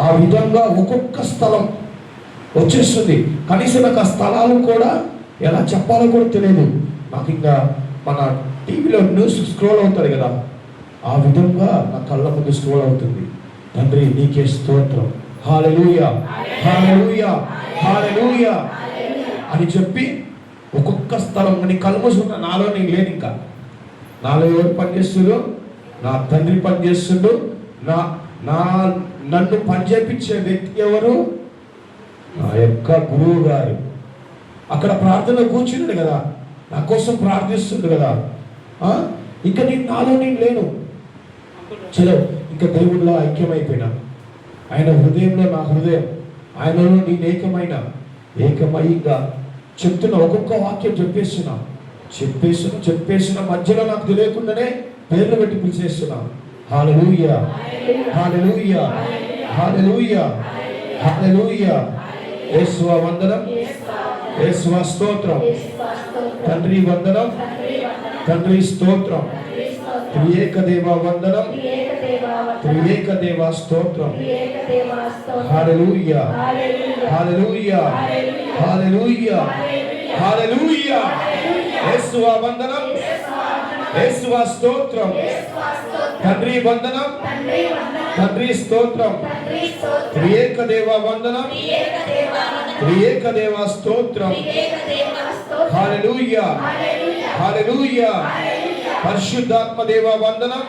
ఆ విధంగా ఒక్కొక్క స్థలం వచ్చేస్తుంది. కనీసం నాకు ఆ స్థలాలు కూడా ఎలా చెప్పాలో కూడా తెలియదు. నాకు ఇంకా మన టీవీలో న్యూస్ స్క్రోల్ అవుతుంది కదా, ఆ విధంగా నా కళ్ళ ముందు స్క్రోల్ అవుతుంది. తండ్రి నీకే స్తోత్రం, హల్లెలూయా హల్లెలూయా హల్లెలూయా అని చెప్పి ఒక్కొక్క స్థలం నీ కళ్ళు మూసుకున్న నాలో నేను లేను. ఇంకా నాలో ఎవరు పనిచేస్తుందో, నా తండ్రి పనిచేస్తుండు. నన్ను పనిచేపించే వ్యక్తి ఎవరు? నా యొక్క గురువు గారు. అక్కడ ప్రార్థనలో కూర్చున్నాడు కదా, నా కోసం ప్రార్థిస్తుండు కదా. ఇంకా నాలో నేను లేను. చలో ఇంకా దేవుడిలో ఐక్యమైపోయినా, ఆయన హృదయంలో నా హృదయం, ఆయనలో నేను ఏకమై ఇంకా చెప్తున్నా. ఒక్కొక్క వాక్యం చెప్పేస్తున్నా మధ్యలో నాకు తెలియకుండానే పేర్లు పెట్టి పిలిచేస్తున్నా. హల్లెలూయా హల్లెలూయా హల్లెలూయా హల్లెలూయా. యేసువా వందనం, యేసువా స్తోత్రం, తండ్రి వందనం, తండ్రి స్తోత్రం, త్రియేక దేవా వందనం, త్రియేక దేవా స్తోత్రం. హల్లెలూయా హల్లెలూయా హల్లెలూయా హల్లెలూయా. యేసువా వందనం, యేసువా స్తోత్రం, తండ్రి వందనం, తండ్రి స్తోత్రం, త్రియేక దేవా వందనం, త్రియేక దేవా స్తోత్రం. హల్లెలూయా హల్లెలూయా. పరిశుద్ధాత్మ దేవా వందనం,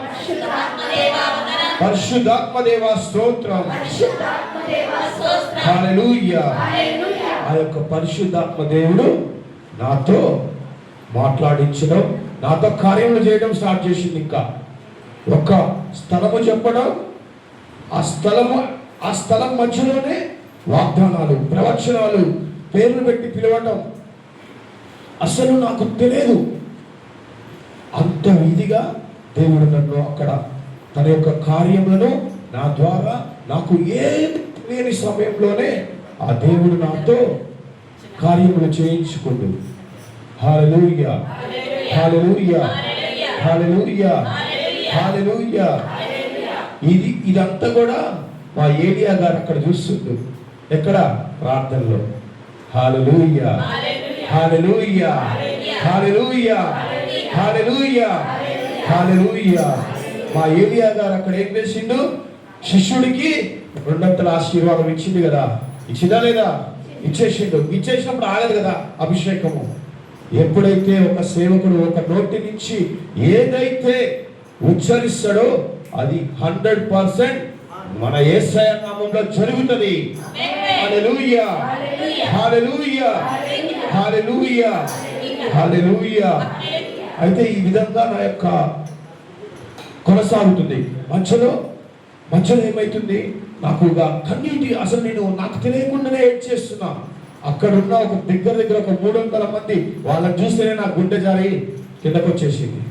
పరిశుద్ధాత్మ దేవా స్తోత్రం. హల్లెలూయా. ఆ యొక్క పరిశుద్ధాత్మ దేవుడు నాతో మాట్లాడించడం, నాతో కార్యములు చేయడం స్టార్ట్ చేసింది. ఇంకా ఒక స్థలము చెప్పడం, ఆ స్థలం మధ్యలోనే వాగ్దానాలు, ప్రవచనాలు, పేర్లు పెట్టి పిలవటం. అసలు నాకు తెలియదు. అంత విధిగా దేవుడు నన్ను అక్కడ తన యొక్క కార్యములను నా ద్వారా నాకు ఏది తెలియని సమయంలోనే ఆ దేవుడు నాతో కార్యములు చేయించుకుంటూ. హల్లెలూయా హల్లెలూయా హల్లెలూయా హల్లెలూయా. ఇదంతా కూడా మా ఏలియా గారు అక్కడ చూస్తుండు. ఎక్కడ? ప్రార్థనలో. హల్లెలూయా హల్లెలూయా హల్లెలూయా హల్లెలూయా హల్లెలూయా. మా ఏలియా గారు అక్కడ ఏం చేసిండు? శిష్యుడికి 200 ఆశీర్వాదం ఇచ్చింది కదా. ఇచ్చిందా లేదా? ఇచ్చేసిండు. ఇచ్చేసినప్పుడు ఆగదు కదా అభిషేకము. ఎప్పుడైతే ఒక సేవకుడు ఒక నోటి నుంచి ఏదైతే ఉచ్చరిస్తాడో అది 100% మన యేసయ్య నామములో జరుగుతుంది. హల్లెలూయా హల్లెలూయా హల్లెలూయా హల్లెలూయా. అయితే ఈ విధంగా నా యొక్క కొనసాగుతుంది. మధ్యలో ఏమైతుంది? నాకు కన్నీటి, అసలు నేను నాకు తెలియకుండానే ఏడ్చేస్తున్నా. అక్కడున్న ఒక దగ్గర ఒక 300 మంది వాళ్ళని చూస్తేనే నాకు గుండె జారి కిందకు వచ్చేసింది.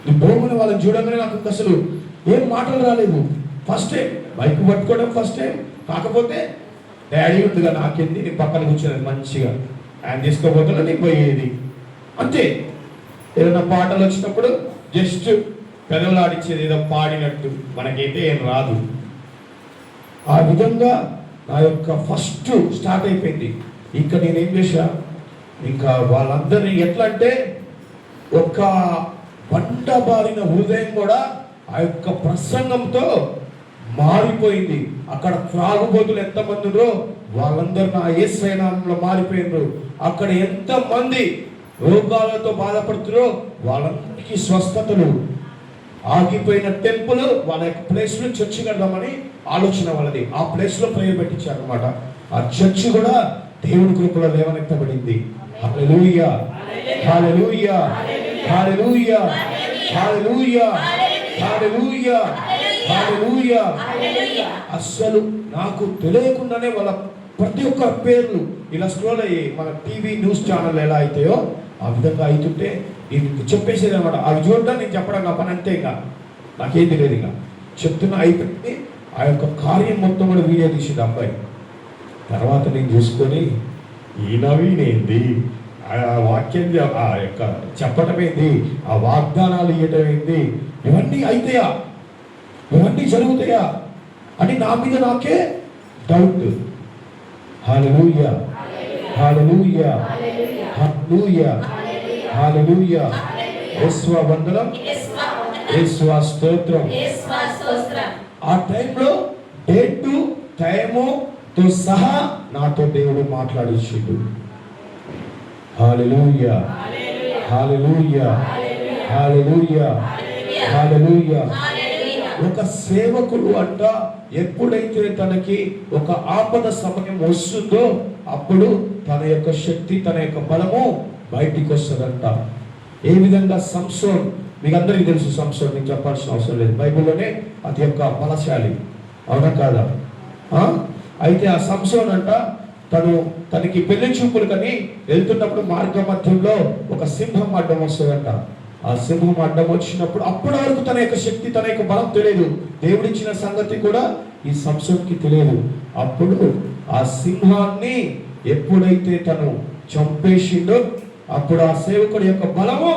ఈ భూమిని వాళ్ళని చూడగానే నాకు అసలు ఏం మాటలు రాలేదు. ఫస్ట్ టైం బైక్ పట్టుకోవడం ఫస్ట్ టైం. కాకపోతే డాడీ ఉందిగా, నాకేంది, నీ పక్కన కూర్చున్నది మంచిగా, ఆయన తీసుకోబోతున్నా నీకు పోయేది అంతే. ఏదైనా పాటలు వచ్చినప్పుడు జస్ట్ పెదవులాడిచ్చేది, ఏదో పాడినట్టు, మనకైతే ఏం రాదు. ఆ విధంగా నా యొక్క ఫస్ట్ స్టార్ట్ అయిపోయింది. ఇంకా నేనేం చేశా, ఇంకా వాళ్ళందరినీ ఎట్లా అంటే ఒక బండబారిన హృదయం కూడా ఆ యొక్క ప్రసంగంతో మారిపోయింది. అక్కడ త్రాగుబోతులు ఎంతమంది ఉన్నారో వాళ్ళందరూ నా యేసయ్య నామములో మారిపోయినారు. అక్కడ ఎంతమంది రోగాలతో బాధపడుతున్నారో వాళ్ళందరికీ స్వస్థతలు. ఆగిపోయిన టెంపుల్ వాళ్ళ యొక్క ప్లేస్లో చర్చి కడదామని ఆలోచన వాళ్ళది. ఆ ప్లేస్లో ప్రేయర్ పెట్టించారు అనమాట. ఆ చర్చి కూడా దేవుని కృపలో లేవనెత్తబడింది. హల్లెలూయా హల్లెలూయా హల్లెలూయా హల్లెలూయా హల్లెలూయా హల్లెలూయా. అస్సలు నాకు తెలియకుండానే వాళ్ళ ప్రతి ఒక్క పేర్లు ఇలా స్క్రోల్ అయ్యి మన టీవీ న్యూస్ ఛానల్ ఎలా అవుతాయో ఆ విధంగా అవుతుంటే నేను చెప్పేసేది అనమాట. అవి చూడటం నేను చెప్పడం నా పని అంతే. ఇంకా నాకేం తెలియదు. ఇంకా చెప్తున్నా అయిపోయింది. ఆ యొక్క కార్యం మొత్తం కూడా వీడియో తీసింది అబ్బాయి. తర్వాత నేను చూసుకొని ఈయనవినేంది, ఆ వాక్యం ఆ యొక్క చెప్పటం ఏంది, ఆ వాగ్దానాలు ఇవ్వటం ఏంది, ఇవన్నీ అవుతాయా, ఇవన్నీ జరుగుతాయా అని నా మీద నాకే డౌట్. హల్లెలూయా, హల్లెలూయా, హల్లెలూయా, హల్లెలూయా. యేసువా వందనం, యేసువా స్తోత్రం. ఆ టైంలో డేట్ టైముతో సహా నాతో దేవుడు మాట్లాడించిండు. హల్లెలూయా, హల్లెలూయా, హల్లెలూయా, హల్లెలూయా. ఒక సేవకుడు అంట ఎప్పుడైతే తనకి ఒక ఆపద సమయం వస్తుందో అప్పుడు తన యొక్క శక్తి, తన యొక్క బలము బయటికి వస్తుందంట. ఏ విధంగా సంసోన్, మీకు అందరికీ తెలుసు సంసోన్, మీకు చెప్పాల్సిన అవసరం లేదు, బైబిల్లోనే అతి యొక్క బలశాలి, అవునా కాదా? అయితే ఆ సంసోన్ అంట తనకి పెళ్లి చూపులు కని వెళ్తున్నప్పుడు మార్గ మధ్యంలో ఒక సింహం అడ్డం వస్తుందంట. ఆ సింహం అడ్డం వచ్చినప్పుడు అప్పటి వరకు తన యొక్క శక్తి, తన యొక్క బలం తెలియదు, దేవుడిచ్చిన సంగతి కూడా ఈ సంసోన్కి తెలియదు. అప్పుడు ఆ సింహాన్ని ఎప్పుడైతే తను చంపేసిండో అప్పుడు ఆ సేవకుడి యొక్క బలము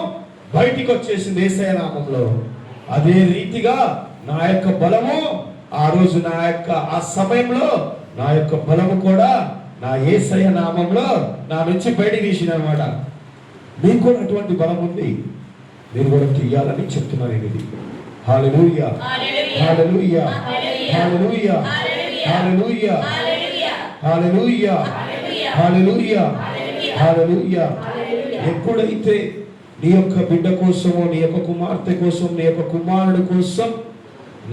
బయటికి వచ్చేసింది యేసయ్య నామంలో. అదే రీతిగా నా యొక్క బలము ఆ రోజు, నా యొక్క ఆ సమయంలో నా యొక్క బలము కూడా నా యేసయ్య నామంలో నా నుంచి బయటికి తీసిన అనమాట. మీకు కూడా అటువంటి బలం ఉంది, మీరు కూడా తీయాలని చెప్తున్నాను. ఇది హల్లెలూయా, హల్లెలూయా, హల్లెలూయా, హల్లెలూయా, హల్లెలూయా, హల్లెలూయా, హల్లెలూయా. ఎప్పుడైతే నీ యొక్క బిడ్డ కోసమో, నీ యొక్క కుమార్తె కోసం, నీ యొక్క కుమారుడు కోసం,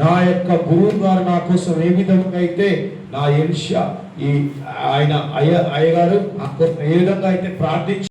నా యొక్క గురువు గారు నా కోసం ఏ విధంగా అయితే నా ఎలిషా ఈ ఆయన అయ్యగారు ఏ విధంగా అయితే ప్రార్థించి